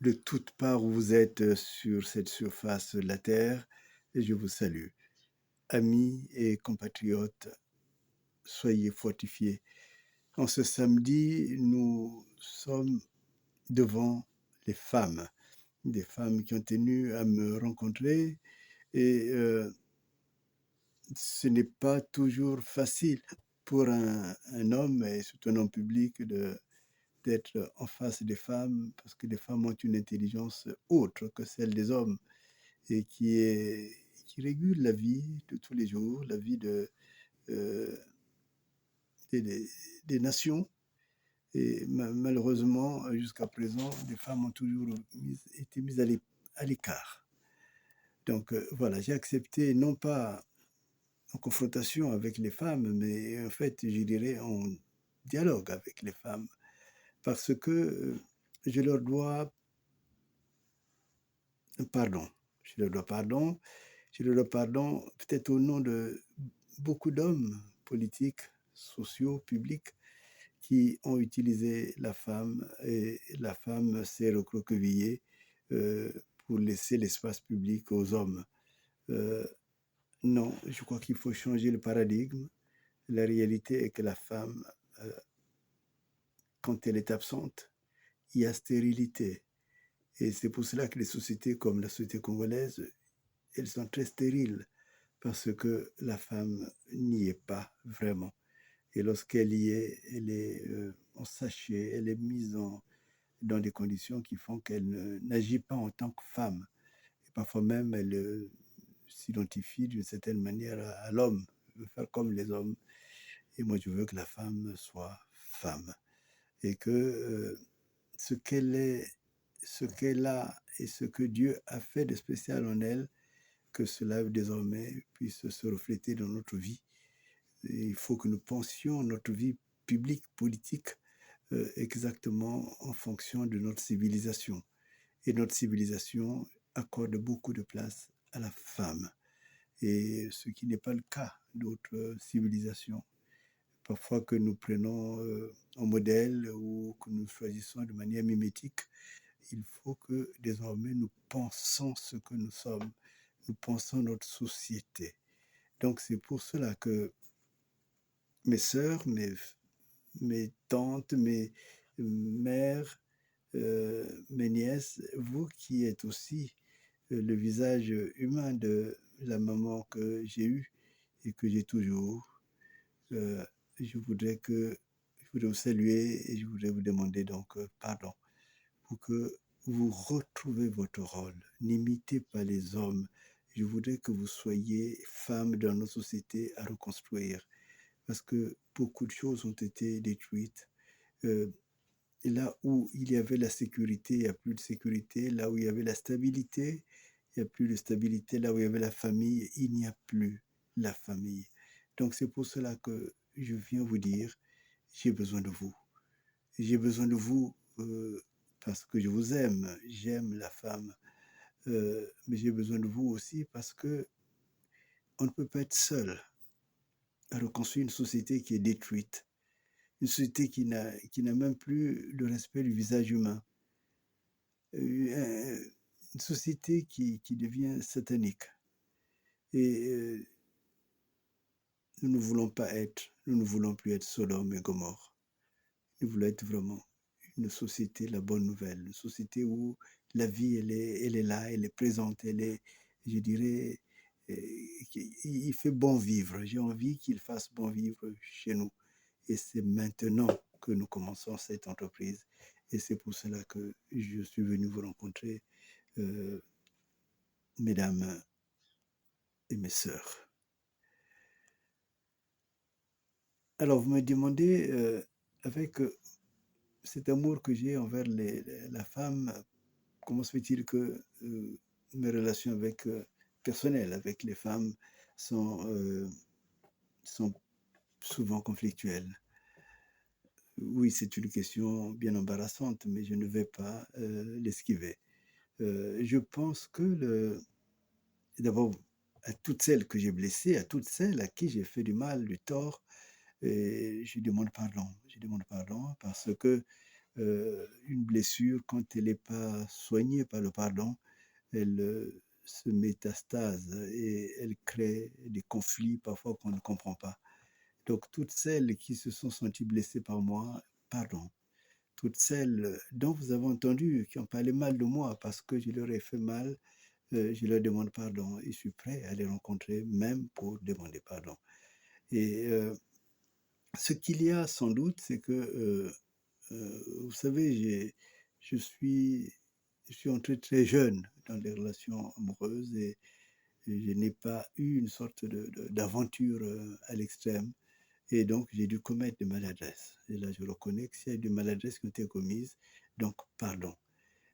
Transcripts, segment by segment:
de toutes parts où vous êtes sur cette surface de la terre, et je vous salue. Amis et compatriotes, soyez fortifiés. En ce samedi, nous sommes devant les femmes, des femmes qui ont tenu à me rencontrer et ce n'est pas toujours facile pour un homme, et surtout un homme public, d'être en face des femmes, parce que les femmes ont une intelligence autre que celle des hommes et qui régule la vie de tous les jours, la vie euh, des, des- des nations. Et malheureusement, jusqu'à présent, les femmes ont toujours été mises à l'écart. Donc voilà, j'ai accepté, non pas en confrontation avec les femmes, mais en fait, je dirais en dialogue avec les femmes, parce que je leur dois pardon. Je leur dois pardon. Je leur dois pardon peut-être au nom de beaucoup d'hommes politiques, sociaux, publics, qui ont utilisé la femme et la femme s'est recroquevillée euh, pour laisser l'espace public aux hommes. Euh, non, je crois qu'il faut changer le paradigme. La réalité est que la femme, euh, quand elle est absente, il y a stérilité. Et c'est pour cela que les sociétés comme la société congolaise, elles sont très stériles parce que la femme n'y est pas vraiment. Et lorsqu'elle y est, elle est en sachet, elle est mise dans des conditions qui font qu'elle n'agit pas en tant que femme. Et parfois même, elle s'identifie d'une certaine manière à l'homme, elle veut faire comme les hommes. Et moi, je veux que la femme soit femme. Et que ce qu'elle est, ce qu'elle a et ce que Dieu a fait de spécial en elle, que cela désormais puisse se refléter dans notre vie. Et il faut que nous pensions notre vie publique, politique, exactement en fonction de notre civilisation. Et notre civilisation accorde beaucoup de place à la femme, et ce qui n'est pas le cas d'autres civilisations. Parfois que nous prenons un modèle ou que nous choisissons de manière mimétique, il faut que désormais nous pensons ce que nous sommes, nous pensons notre société. Donc c'est pour cela que mes sœurs, mes tantes, mes mères, mes nièces, vous qui êtes aussi le visage humain de la maman que j'ai eue et que j'ai toujours, euh, je voudrais que je voudrais vous saluer et je voudrais vous demander donc pardon pour que vous retrouvez votre rôle. N'imitez pas les hommes. Je voudrais que vous soyez femmes dans nos sociétés à reconstruire parce que beaucoup de choses ont été détruites. Euh, Là où il y avait la sécurité, il n'y a plus de sécurité. Là où il y avait la stabilité, il n'y a plus de stabilité. Là où il y avait la famille, il n'y a plus la famille. Donc c'est pour cela que je viens vous dire, j'ai besoin de vous. J'ai besoin de vous parce que je vous aime, j'aime la femme, mais j'ai besoin de vous aussi parce que on ne peut pas être seul à reconstruire une société qui est détruite, une société qui n'a même plus le respect du visage humain, une société qui devient satanique. Et nous ne voulons pas être, nous ne voulons plus être Sodome et Gomorre. Nous voulons être vraiment une société, la bonne nouvelle, une société où la vie, elle est là, elle est présente, elle est, je dirais, il fait bon vivre. J'ai envie qu'il fasse bon vivre chez nous. Et c'est maintenant que nous commençons cette entreprise. Et c'est pour cela que je suis venu vous rencontrer, euh, mesdames et mes sœurs. Alors, vous me demandez, avec cet amour que j'ai envers la femme, comment se fait-il que mes relations personnelles avec les femmes sont souvent conflictuelles? Oui, c'est une question bien embarrassante, mais je ne vais pas l'esquiver. Je pense que d'abord, à toutes celles que j'ai blessées, à toutes celles à qui j'ai fait du mal, du tort, et je demande pardon. Je demande pardon parce que une blessure, quand elle n'est pas soignée par le pardon, elle se métastase et elle crée des conflits parfois qu'on ne comprend pas. Donc toutes celles qui se sont senties blessées par moi, pardon. Toutes celles dont vous avez entendu, qui ont parlé mal de moi parce que je leur ai fait mal, je leur demande pardon et je suis prêt à les rencontrer même pour demander pardon. Et ce qu'il y a sans doute, c'est que, vous savez, je suis, je suis entré très jeune dans les relations amoureuses et je n'ai pas eu une sorte d'aventure à l'extrême. Et donc, j'ai dû commettre des maladresses. Et là, je reconnais que s'il y a des maladresses qui ont été commises, donc pardon.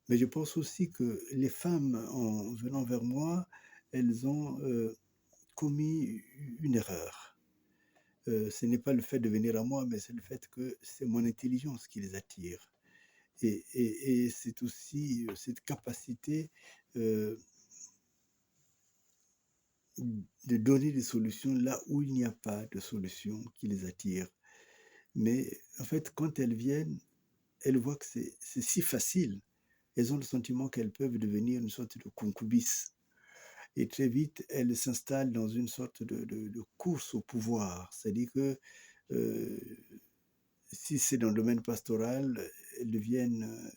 Mais je pense aussi que les femmes, en venant vers moi, elles ont commis une erreur. Ce n'est pas le fait de venir à moi, mais c'est le fait que c'est mon intelligence qui les attire. Et c'est aussi cette capacité euh, de donner des solutions là où il n'y a pas de solution qui les attire. Mais en fait, quand elles viennent, elles voient que c'est si facile. Elles ont le sentiment qu'elles peuvent devenir une sorte de concubis. Et très vite, elles s'installent dans une sorte de course au pouvoir. C'est-à-dire que euh, si c'est dans le domaine pastoral, elles deviennent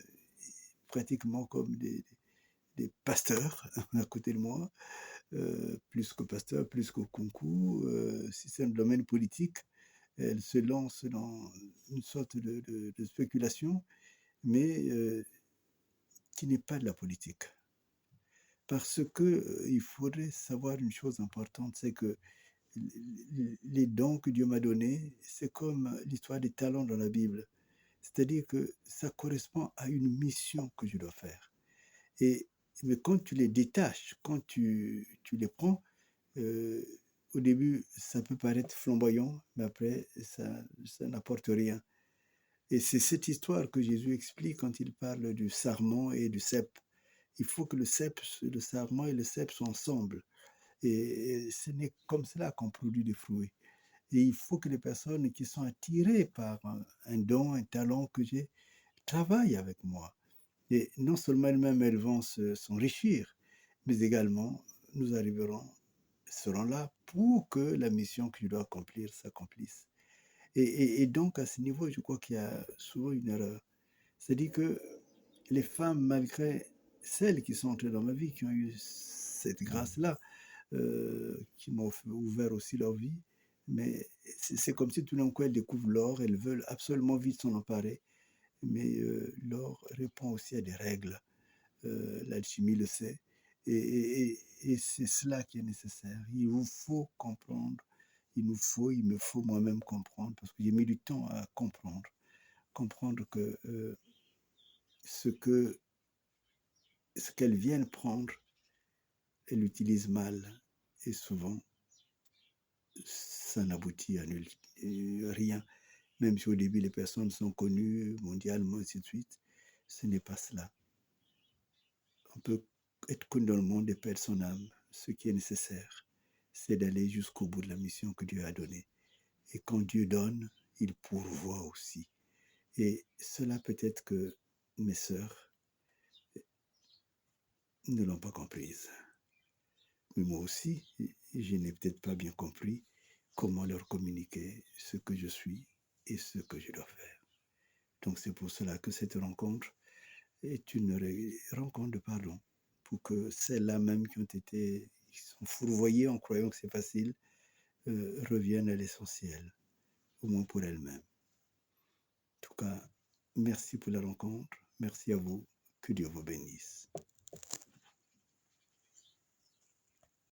pratiquement comme des pasteurs à côté de moi, plus que pasteurs, plus que concours. Si c'est dans le domaine politique, elles se lancent dans une sorte de spéculation, mais qui n'est pas de la politique. Parce que il faudrait savoir une chose importante, c'est que les dons que Dieu m'a donnés, c'est comme l'histoire des talents dans la Bible. C'est-à-dire que ça correspond à une mission que je dois faire. Et, mais quand tu les détaches, quand tu les prends, euh, au début, ça peut paraître flamboyant, mais après, ça n'apporte rien. Et c'est cette histoire que Jésus explique quand il parle du sarment et du cep. Il faut que le sarment et le cep soient ensemble. Et ce n'est comme cela qu'on produit des fruits. Et il faut que les personnes qui sont attirées par un don, un talent que j'ai, travaillent avec moi. Et non seulement elles-mêmes, elles vont s'enrichir, mais également, nous arriverons, seront là pour que la mission que je dois accomplir s'accomplisse. Et donc, à ce niveau, je crois qu'il y a souvent une erreur. C'est-à-dire que les femmes, malgré celles qui sont entrées dans ma vie, qui ont eu cette grâce-là, qui m'ont ouvert aussi leur vie, mais c'est comme si tout d'un coup elles découvrent l'or, elles veulent absolument vite s'en emparer, mais l'or répond aussi à des règles. L'alchimie le sait. Et c'est cela qui est nécessaire. Il vous faut comprendre. Il me faut moi-même comprendre, parce que j'ai mis du temps à comprendre. Comprendre que ce que ce qu'elles viennent prendre, elles l'utilisent mal. Et souvent, ça n'aboutit à rien. Même si au début les personnes sont connues mondialement, ainsi de suite, ce n'est pas cela. On peut être connu dans le monde et perdre son âme. Ce qui est nécessaire, c'est d'aller jusqu'au bout de la mission que Dieu a donnée. Et quand Dieu donne, il pourvoit aussi. Et cela peut-être que mes sœurs ne l'ont pas comprise. Mais moi aussi, je n'ai peut-être pas bien compris comment leur communiquer ce que je suis et ce que je dois faire. Donc c'est pour cela que cette rencontre est une rencontre de pardon, pour que celles-là même qui sont fourvoyées en croyant que c'est facile, reviennent à l'essentiel, au moins pour elles-mêmes. En tout cas, merci pour la rencontre, merci à vous, que Dieu vous bénisse.